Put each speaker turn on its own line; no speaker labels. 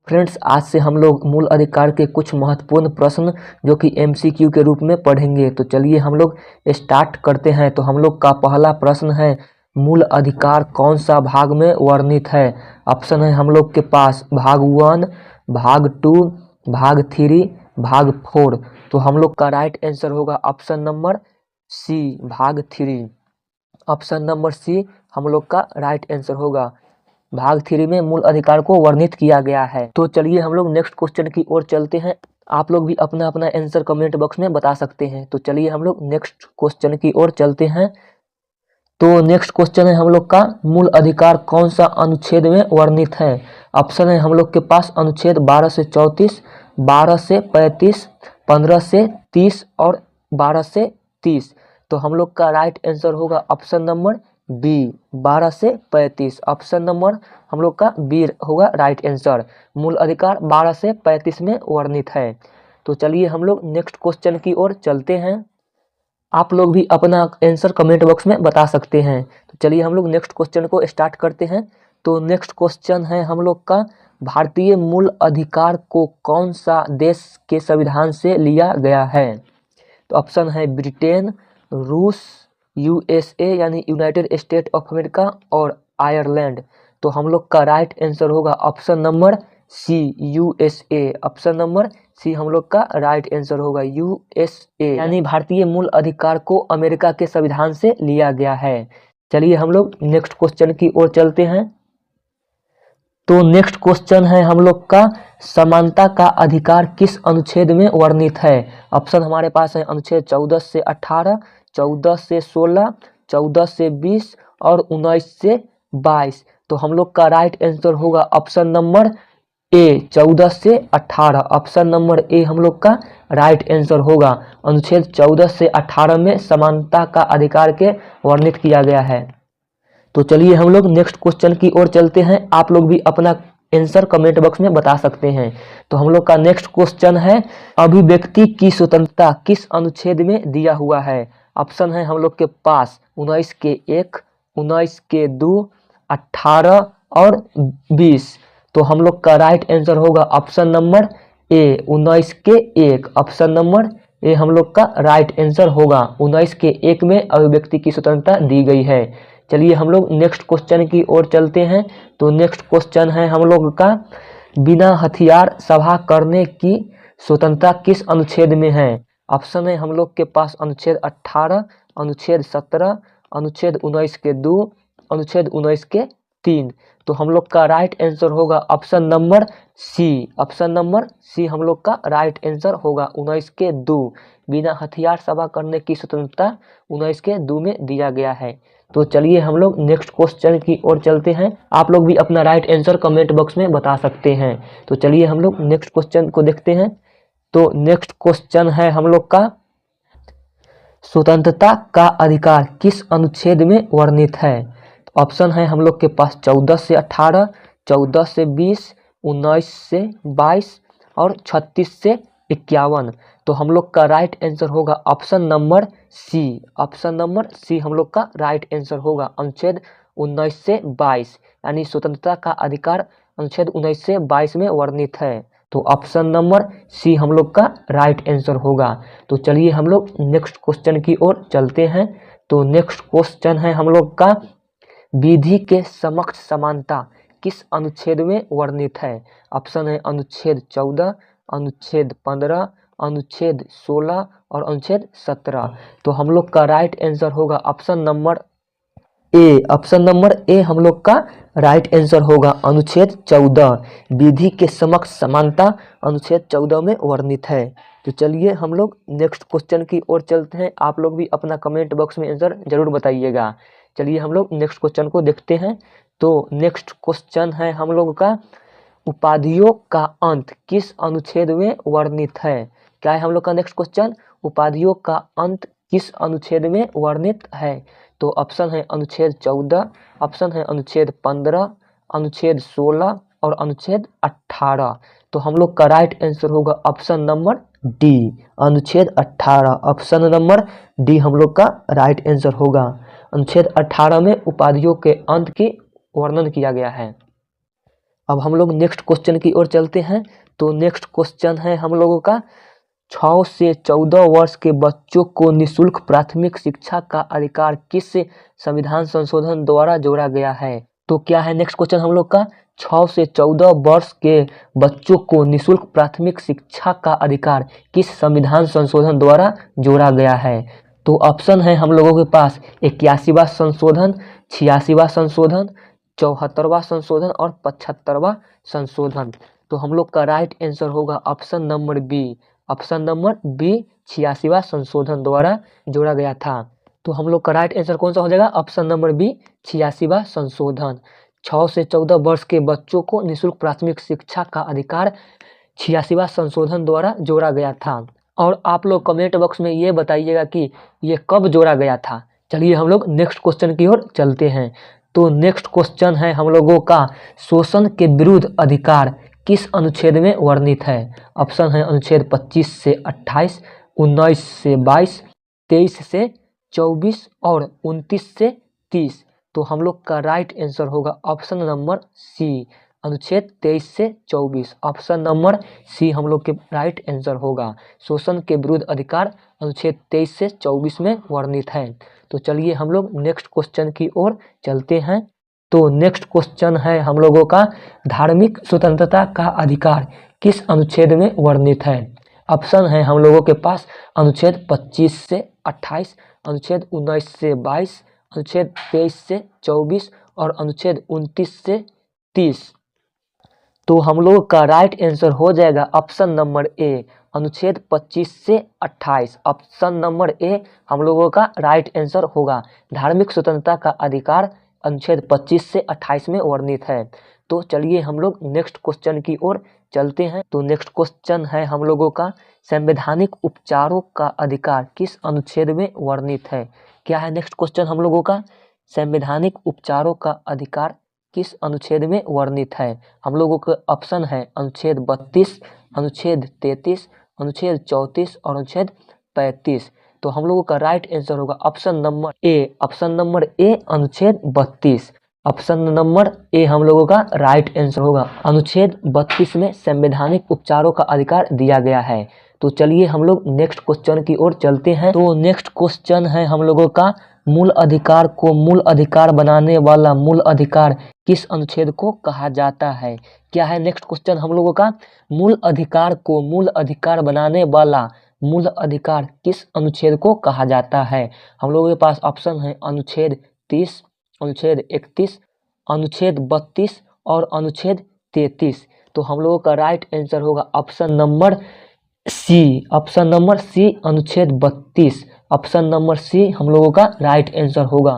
Friends, आज से हम लोग मूल अधिकार के कुछ महत्वपूर्ण प्रश्न जो कि एमसीक्यू के रूप में पढ़ेंगे। तो चलिए हम लोग स्टार्ट करते हैं। तो हम लोग का पहला प्रश्न है, मूल अधिकार कौन सा भाग में वर्णित है? ऑप्शन है हम लोग के पास भाग 1, भाग 2, भाग 3, भाग 4। तो हम लोग का राइट आंसर होगा ऑप्शन नंबर सी, भाग 3। ऑप्शन नंबर सी हम लोग का राइट आंसर होगा। भाग 3 में मूल अधिकार को वर्णित किया गया है। तो चलिए हम लोग नेक्स्ट क्वेश्चन की ओर चलते हैं। आप लोग भी अपना अपना आंसर कमेंट बॉक्स में बता सकते हैं। तो चलिए हम लोग नेक्स्ट क्वेश्चन की ओर चलते हैं। तो नेक्स्ट क्वेश्चन है हम लोग का, मूल अधिकार कौन सा अनुच्छेद में वर्णित है? ऑप्शन है हम लोग के पास अनुच्छेद 12 से 34, 12 से 35, 15 से 30 और 12 से 30। तो हम लोग का राइट आंसर होगा ऑप्शन नंबर बी, 12 से 35। ऑप्शन नंबर हम लोग का बी होगा राइट आंसर। मूल अधिकार 12 से 35 में वर्णित है। तो चलिए हम लोग नेक्स्ट क्वेश्चन की ओर चलते हैं। आप लोग भी अपना आंसर कमेंट बॉक्स में बता सकते हैं। तो चलिए हम लोग नेक्स्ट क्वेश्चन को स्टार्ट करते हैं। तो नेक्स्ट क्वेश्चन है हम लोग का, भारतीय मूल अधिकार को कौन सा देश के संविधान से लिया गया है? तो ऑप्शन है ब्रिटेन, रूस, यूएसए यानी यूनाइटेड स्टेट ऑफ अमेरिका और आयरलैंड। तो हम लोग का राइट आंसर होगा option number C, USA. Option number C हम लोग का राइट आंसर होगा यूएसए, यानी भारतीय मूल अधिकार को अमेरिका के संविधान से लिया गया है। चलिए हम लोग नेक्स्ट क्वेश्चन की ओर चलते हैं। तो नेक्स्ट क्वेश्चन है हम लोग का, समानता का अधिकार किस अनुच्छेद में वर्णित है? ऑप्शन हमारे पास है अनुच्छेद 14 से 18, 14 से 16, 14 से 20 और 19 से 22। तो हम लोग का राइट आंसर होगा ऑप्शन नंबर ए, 14 से 18। ऑप्शन नंबर ए हम लोग का राइट आंसर होगा। अनुच्छेद 14 से 18 में समानता का अधिकार के वर्णित किया गया है। तो चलिए हम लोग नेक्स्ट क्वेश्चन की ओर चलते हैं। आप लोग भी अपना आंसर कमेंट बॉक्स में बता सकते हैं। तो हम लोग का नेक्स्ट क्वेश्चन है, अभिव्यक्ति की स्वतंत्रता किस अनुच्छेद में दिया हुआ है? ऑप्शन है हम लोग के पास 19 के 1, 19 के 2, 18 और 20। तो हम लोग का राइट आंसर होगा ऑप्शन नंबर ए, 19 के 1। ऑप्शन नंबर ए हम लोग का राइट आंसर होगा। 19 के 1 में अभिव्यक्ति की स्वतंत्रता दी गई है। चलिए हम लोग नेक्स्ट क्वेश्चन की ओर चलते हैं। तो नेक्स्ट क्वेश्चन है हम लोग का, बिना हथियार सभा करने की स्वतंत्रता किस अनुच्छेद में है? ऑप्शन है हम लोग के पास अनुच्छेद 18, अनुच्छेद 17, अनुच्छेद 19 के 2, अनुच्छेद 19 के 3। तो हम लोग का राइट आंसर होगा option number C. Option number C हम लोग का राइट आंसर होगा 19 के 2। बिना हथियार सभा करने की स्वतंत्रता 19 के 2 में दिया गया है। तो चलिए हम लोग नेक्स्ट क्वेश्चन की ओर चलते हैं। आप लोग भी अपना राइट आंसर कमेंट बॉक्स में बता सकते हैं। तो चलिए हम लोग नेक्स्ट क्वेश्चन को देखते हैं। तो नेक्स्ट क्वेश्चन है हम लोग का, स्वतंत्रता का अधिकार किस अनुच्छेद में वर्णित है? ऑप्शन है हम लोग के पास 14 से 18, 14 से 20, 19 से 22 और 36 से 51। तो हम लोग का राइट आंसर होगा option number C. Option number C हम लोग का राइट आंसर होगा। अनुच्छेद 19 से 22 यानी स्वतंत्रता का अधिकार अनुच्छेद 19 से 22 में वर्णित है। तो ऑप्शन नंबर सी हम लोग का राइट आंसर होगा। तो चलिए हम लोग नेक्स्ट क्वेश्चन की ओर चलते हैं। तो नेक्स्ट क्वेश्चन है हम लोग का, विधि के समक्ष समानता किस अनुच्छेद में वर्णित है? ऑप्शन है अनुच्छेद 14, अनुच्छेद 15, अनुच्छेद 16 और अनुच्छेद 17। तो हम लोग का राइट आंसर होगा option number A. Option number A हम लोग का राइट आंसर होगा। अनुच्छेद 14, विधि के समक्ष समानता अनुच्छेद 14 में वर्णित है। तो चलिए हम लोग नेक्स्ट क्वेश्चन की ओर चलते हैं। आप लोग भी अपना कमेंट बॉक्स में आंसर जरूर बताइएगा। चलिए हम लोग नेक्स्ट क्वेश्चन को देखते हैं। तो नेक्स्ट क्वेश्चन है हम लोग का, उपाधियों का अंत किस अनुच्छेद में वर्णित है? क्या है हम लोग का नेक्स्ट क्वेश्चन, उपाधियों का अंत किस अनुच्छेद में वर्णित है? तो ऑप्शन है अनुच्छेद 14, ऑप्शन है अनुच्छेद 15, अनुच्छेद 16 और अनुच्छेद 18। तो हम लोग का राइट आंसर होगा ऑप्शन नंबर डी, अनुच्छेद 18। ऑप्शन नंबर डी हम लोग का राइट आंसर होगा। अनुच्छेद 18 में उपाधियों के अंत की वर्णन किया गया है। अब हम लोग नेक्स्ट क्वेश्चन की ओर चलते हैं। तो नेक्स्ट क्वेश्चन है हम लोगों का 6 से 14 वर्ष के बच्चों को निःशुल्क प्राथमिक शिक्षा का अधिकार किस संविधान संशोधन द्वारा जोड़ा गया है। तो क्या है नेक्स्ट क्वेश्चन हम लोग का, 6 से 14 वर्ष के बच्चों को निःशुल्क प्राथमिक शिक्षा का अधिकार किस संविधान संशोधन द्वारा जोड़ा गया है। तो ऑप्शन है हम लोगों के पास 81वां संशोधन, 86वां संशोधन, 74वां संशोधन और 75वां संशोधन। तो हम लोग का राइट आंसर होगा option number B. Option number B 86वां संशोधन द्वारा जोड़ा गया था। तो हम लोग का राइट आंसर कौन सा हो जाएगा, ऑप्शन नंबर बी 86वां संशोधन। 6 से 14 वर्ष के बच्चों को निःशुल्क प्राथमिक शिक्षा का अधिकार 86वां संशोधन द्वारा जोड़ा गया था। और आप लोग कमेंट बॉक्स में ये बताइएगा कि ये कब जोड़ा गया था। चलिए हम लोग नेक्स्ट क्वेश्चन की ओर चलते हैं। तो नेक्स्ट क्वेश्चन है हम लोगों का, शोषण के विरुद्ध अधिकार किस अनुच्छेद में वर्णित है। ऑप्शन है अनुच्छेद 25 से 28, 19 से 22, 23 से 24 और 29 से 30। तो हम लोग का राइट आंसर होगा ऑप्शन नंबर सी, अनुच्छेद 23 से 24। ऑप्शन नंबर सी हम लोग के राइट आंसर होगा। शोषण के विरुद्ध अधिकार अनुच्छेद 23 से 24 में वर्णित है। तो चलिए हम लोग नेक्स्ट क्वेश्चन की ओर चलते हैं। तो नेक्स्ट क्वेश्चन है हम लोगों का, धार्मिक स्वतंत्रता का अधिकार किस अनुच्छेद में वर्णित है। ऑप्शन है हम लोगों के पास अनुच्छेद 25 से 28, अनुच्छेद 19 से 22, अनुच्छेद 23 से 24 और अनुच्छेद 29 से 30। तो हम लोगों का राइट आंसर हो जाएगा ऑप्शन नंबर ए, अनुच्छेद 25 से 28। ऑप्शन नंबर ए हम लोगों का राइट आंसर होगा। धार्मिक स्वतंत्रता का अधिकार अनुच्छेद 25 से 28 में वर्णित है। तो चलिए हम लोग नेक्स्ट क्वेश्चन की ओर चलते हैं। तो नेक्स्ट क्वेश्चन है हम लोगों का, संवैधानिक उपचारों का अधिकार किस अनुच्छेद में वर्णित है। क्या है नेक्स्ट क्वेश्चन हम लोगों का, संवैधानिक उपचारों का अधिकार किस अनुच्छेद में वर्णित है। हम लोगों के ऑप्शन है अनुच्छेद 32, अनुच्छेद 33, अनुच्छेद 34 और अनुच्छेद 35। तो हम लोगों का राइट आंसर होगा option number A, option number A अनुच्छेद 32। ऑप्शन नंबर ए हम लोगों का राइट आंसर होगा। अनुच्छेद 32 में संवैधानिक उपचारों का अधिकार दिया गया है। तो चलिए हम लोग नेक्स्ट क्वेश्चन की ओर चलते हैं। तो नेक्स्ट क्वेश्चन है हम लोगों का, मूल अधिकार को मूल अधिकार बनाने वाला मूल अधिकार किस अनुच्छेद को कहा जाता है। क्या है नेक्स्ट क्वेश्चन हम लोगों का, मूल अधिकार को मूल अधिकार बनाने वाला मूल अधिकार किस अनुच्छेद को कहा जाता है। हम लोगों के पास ऑप्शन है अनुच्छेद 30, अनुच्छेद 31, अनुच्छेद 32 और अनुच्छेद 33। तो हम लोगों का राइट आंसर होगा option number C, option number C अनुच्छेद 32। ऑप्शन नंबर सी हम लोगों का राइट आंसर होगा।